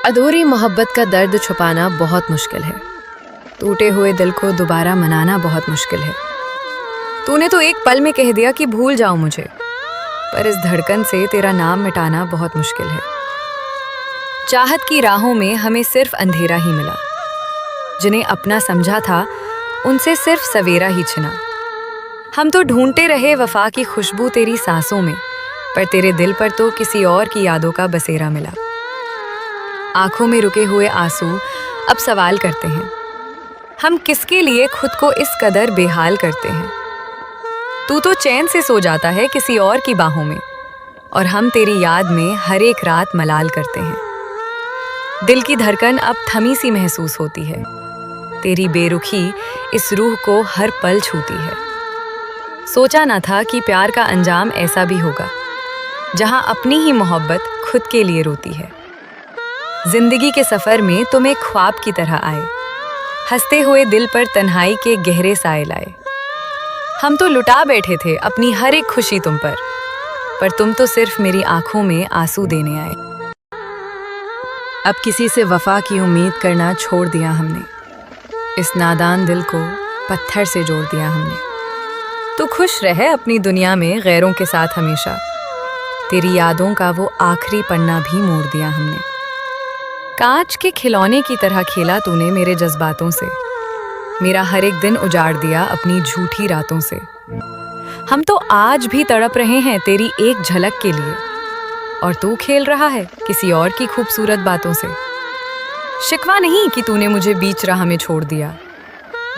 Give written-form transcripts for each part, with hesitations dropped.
अधूरी मोहब्बत का दर्द छुपाना बहुत मुश्किल है। टूटे हुए दिल को दोबारा मनाना बहुत मुश्किल है। तूने तो एक पल में कह दिया कि भूल जाओ मुझे, पर इस धड़कन से तेरा नाम मिटाना बहुत मुश्किल है। चाहत की राहों में हमें सिर्फ अंधेरा ही मिला। जिन्हें अपना समझा था उनसे सिर्फ सवेरा ही छिना। हम तो ढूंढते रहे वफा की खुशबू तेरी सांसों में, पर तेरे दिल पर तो किसी और की यादों का बसेरा मिला। आंखों में रुके हुए आंसू अब सवाल करते हैं, हम किसके लिए खुद को इस कदर बेहाल करते हैं। तू तो चैन से सो जाता है किसी और की बाहों में, और हम तेरी याद में हर एक रात मलाल करते हैं। दिल की धड़कन अब थमी सी महसूस होती है। तेरी बेरुखी इस रूह को हर पल छूती है। सोचा ना था कि प्यार का अंजाम ऐसा भी होगा, जहां अपनी ही मोहब्बत खुद के लिए रोती है। जिंदगी के सफर में तुम एक ख्वाब की तरह आए, हंसते हुए दिल पर तन्हाई के गहरे साए लाए। हम तो लुटा बैठे थे अपनी हर एक खुशी तुम पर तुम तो सिर्फ मेरी आंखों में आंसू देने आए। अब किसी से वफा की उम्मीद करना छोड़ दिया हमने, इस नादान दिल को पत्थर से जोड़ दिया हमने। तू खुश रहे अपनी दुनिया में गैरों के साथ हमेशा, तेरी यादों का वो आखिरी पन्ना भी मोड़ दिया हमने। कांच के खिलौने की तरह खेला तूने मेरे जज्बातों से, मेरा हर एक दिन उजाड़ दिया अपनी झूठी रातों से। हम तो आज भी तड़प रहे हैं तेरी एक झलक के लिए, और तू खेल रहा है किसी और की खूबसूरत बातों से। शिकवा नहीं कि तूने मुझे बीच राह में छोड़ दिया,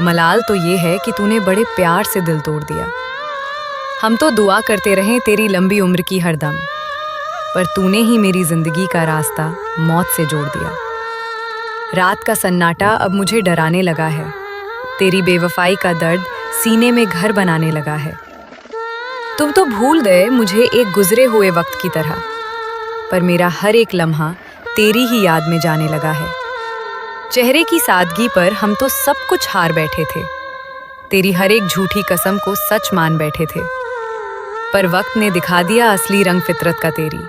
मलाल तो ये है कि तूने बड़े प्यार से दिल तोड़ दिया। हम तो दुआ करते रहे तेरी लंबी उम्र की हरदम, पर तूने ही मेरी जिंदगी का रास्ता मौत से जोड़ दिया। रात का सन्नाटा अब मुझे डराने लगा है, तेरी बेवफाई का दर्द सीने में घर बनाने लगा है। तुम तो भूल गए मुझे एक गुजरे हुए वक्त की तरह, पर मेरा हर एक लम्हा तेरी ही याद में जाने लगा है। चेहरे की सादगी पर हम तो सब कुछ हार बैठे थे, तेरी हर एक झूठी कसम को सच मान बैठे थे, पर वक्त ने दिखा दिया असली रंग फितरत का तेरी।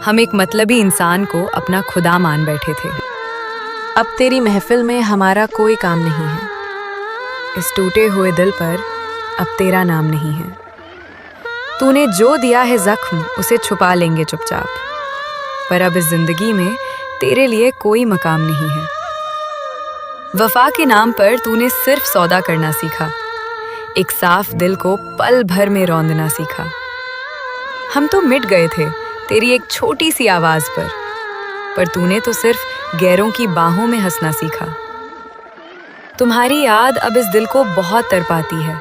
हम एक मतलबी इंसान को अपना खुदा मान बैठे थे। अब तेरी महफिल में हमारा कोई काम नहीं है, इस टूटे हुए दिल पर अब तेरा नाम नहीं है। तूने जो दिया है जख्म उसे छुपा लेंगे चुपचाप, पर अब इस जिंदगी में तेरे लिए कोई मकाम नहीं है। वफा के नाम पर तूने सिर्फ सौदा करना सीखा, एक साफ दिल को पल भर में रौंदना सीखा। हम तो मिट गए थे तेरी एक छोटी सी आवाज पर तूने तो सिर्फ गैरों की बाहों में हंसना सीखा। तुम्हारी याद अब इस दिल को बहुत तड़पाती है,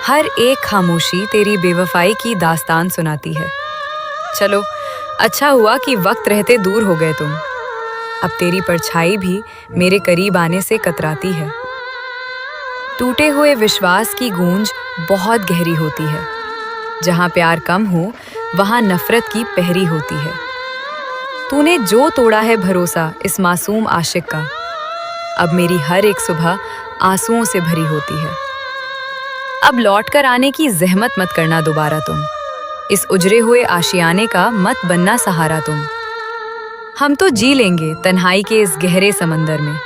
हर एक खामोशी तेरी बेवफाई की दास्तान सुनाती है। चलो अच्छा हुआ कि वक्त रहते दूर हो गए तुम, अब तेरी परछाई भी मेरे करीब आने से कतराती है। टूटे हुए विश्वास की गूंज बहुत गहरी होती है, जहां प्यार कम हो वहां नफरत की पहरी होती है। तूने जो तोड़ा है भरोसा इस मासूम आशिक का, अब मेरी हर एक सुबह आंसुओं से भरी होती है। अब लौट कर आने की जहमत मत करना दोबारा तुम, इस उजरे हुए आशियाने का मत बनना सहारा तुम। हम तो जी लेंगे तन्हाई के इस गहरे समंदर में,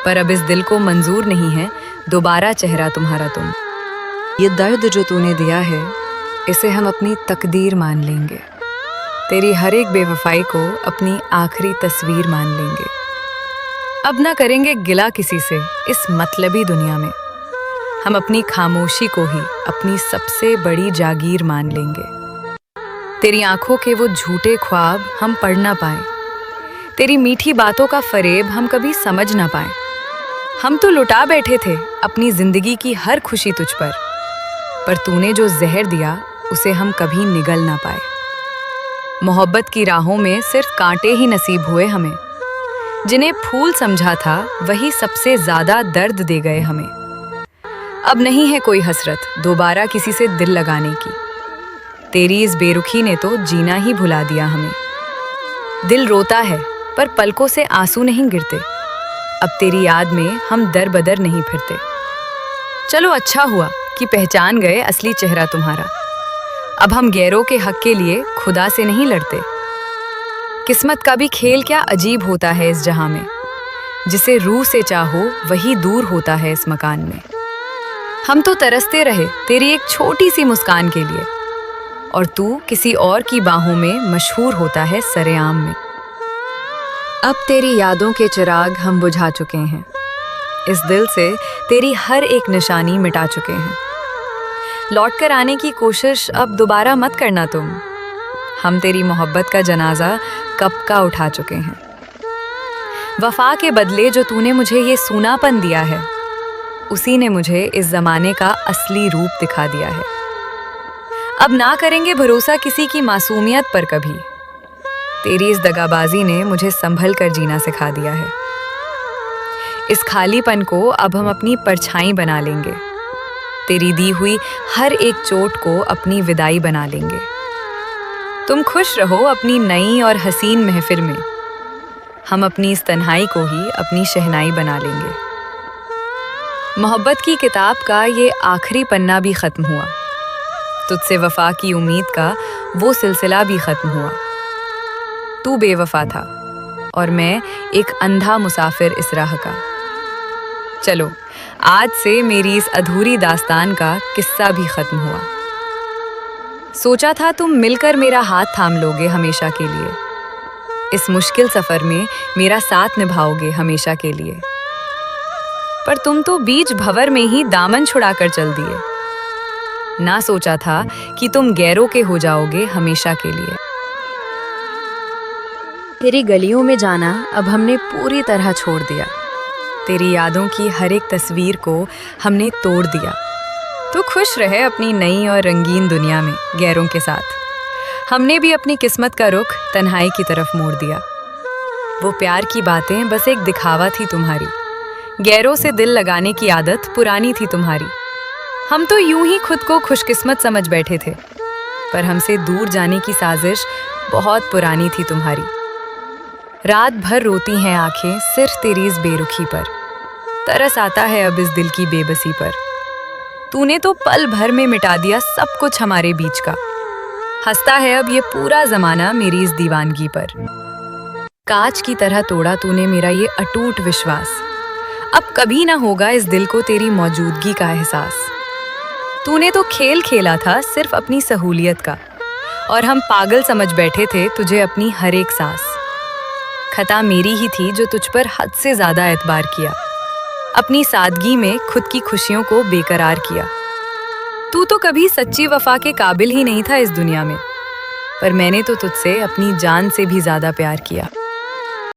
पर अब इस दिल को मंजूर नहीं है दोबारा चेहरा तुम्हारा तुम। ये दर्द जो तूने दिया है इसे हम अपनी तकदीर मान लेंगे, तेरी हर एक बेवफाई को अपनी आखिरी तस्वीर मान लेंगे। अब ना करेंगे गिला किसी से इस मतलबी दुनिया में, हम अपनी खामोशी को ही अपनी सबसे बड़ी जागीर मान लेंगे। तेरी आंखों के वो झूठे ख्वाब हम पढ़ ना पाए, तेरी मीठी बातों का फरेब हम कभी समझ ना पाए। हम तो लुटा बैठे थे अपनी जिंदगी की हर खुशी तुझ पर तूने जो जहर दिया उसे हम कभी निगल ना पाए। मोहब्बत की राहों में सिर्फ कांटे ही नसीब हुए हमें, जिन्हें फूल समझा था वही सबसे ज्यादा दर्द दे गए हमें। अब नहीं है कोई हसरत दोबारा किसी से दिल लगाने की, तेरी इस बेरुखी ने तो जीना ही भुला दिया हमें। दिल रोता है पर पलकों से आंसू नहीं गिरते, अब तेरी याद में हम दर बदर नहीं फिरते। चलो अच्छा हुआ कि पहचान गए असली चेहरा तुम्हारा, अब हम गैरों के हक के लिए खुदा से नहीं लड़ते। किस्मत का भी खेल क्या अजीब होता है इस जहां में। जिसे रूह से चाहो वही दूर होता है इस मकान में। हम तो तरसते रहे तेरी एक छोटी सी मुस्कान के लिए, और तू किसी और की बाहों में मशहूर होता है सरेआम में। अब तेरी यादों के चिराग हम बुझा चुके हैं, इस दिल से तेरी हर एक निशानी मिटा चुके हैं। लौट कर आने की कोशिश अब दोबारा मत करना तुम, हम तेरी मोहब्बत का जनाजा कब का उठा चुके हैं। वफा के बदले जो तूने मुझे ये सूनापन दिया है, उसी ने मुझे इस जमाने का असली रूप दिखा दिया है। अब ना करेंगे भरोसा किसी की मासूमियत पर कभी, तेरी इस दगाबाजी ने मुझे संभल कर जीना सिखा दिया है। इस खालीपन को अब हम अपनी परछाई बना लेंगे, तेरी दी हुई हर एक चोट को अपनी विदाई बना लेंगे। तुम खुश रहो अपनी नई और हसीन महफिल में, हम अपनी इस तन्हाई को ही अपनी शहनाई बना लेंगे। मोहब्बत की किताब का ये आखिरी पन्ना भी खत्म हुआ, तुझसे वफा की उम्मीद का वो सिलसिला भी खत्म हुआ। तू बेवफा था और मैं एक अंधा मुसाफिर इस राह का। चलो आज से मेरी इस अधूरी दास्तान का किस्सा भी खत्म हुआ। सोचा था तुम मिलकर मेरा हाथ थाम लोगे हमेशा के लिए, इस मुश्किल सफर में मेरा साथ निभाओगे हमेशा के लिए, पर तुम तो बीच भंवर में ही दामन छुड़ाकर चल दिए। ना सोचा था कि तुम गैरों के हो जाओगे हमेशा के लिए। तेरी गलियों में जाना अब हमने पूरी तरह छोड़ दिया, तेरी यादों की हर एक तस्वीर को हमने तोड़ दिया। तू खुश रहे अपनी नई और रंगीन दुनिया में गैरों के साथ, हमने भी अपनी किस्मत का रुख तन्हाई की तरफ मोड़ दिया। वो प्यार की बातें बस एक दिखावा थी तुम्हारी, गैरों से दिल लगाने की आदत पुरानी थी तुम्हारी। हम तो यूं ही खुद को खुशकिस्मत समझ बैठे थे, पर हमसे दूर जाने की साजिश बहुत पुरानी थी तुम्हारी। रात भर रोती हैं आंखें सिर्फ तेरी इस बेरुखी पर, तरस आता है अब इस दिल की बेबसी पर। तूने तो पल भर में मिटा दिया सब कुछ हमारे बीच का, हंसता है अब ये पूरा जमाना मेरी इस दीवानगी पर। कांच की तरह तोड़ा तूने मेरा ये अटूट विश्वास, अब कभी ना होगा इस दिल को तेरी मौजूदगी का एहसास। तूने तो खेल खेला था सिर्फ अपनी सहूलियत का, और हम पागल समझ बैठे थे तुझे अपनी हर एक सांस। खता मेरी ही थी जो तुझ पर हद से ज्यादा एतबार किया, अपनी सादगी में खुद की खुशियों को बेकरार किया। तू तो कभी सच्ची वफा के काबिल ही नहीं था इस दुनिया में, पर मैंने तो तुझसे अपनी जान से भी ज्यादा प्यार किया।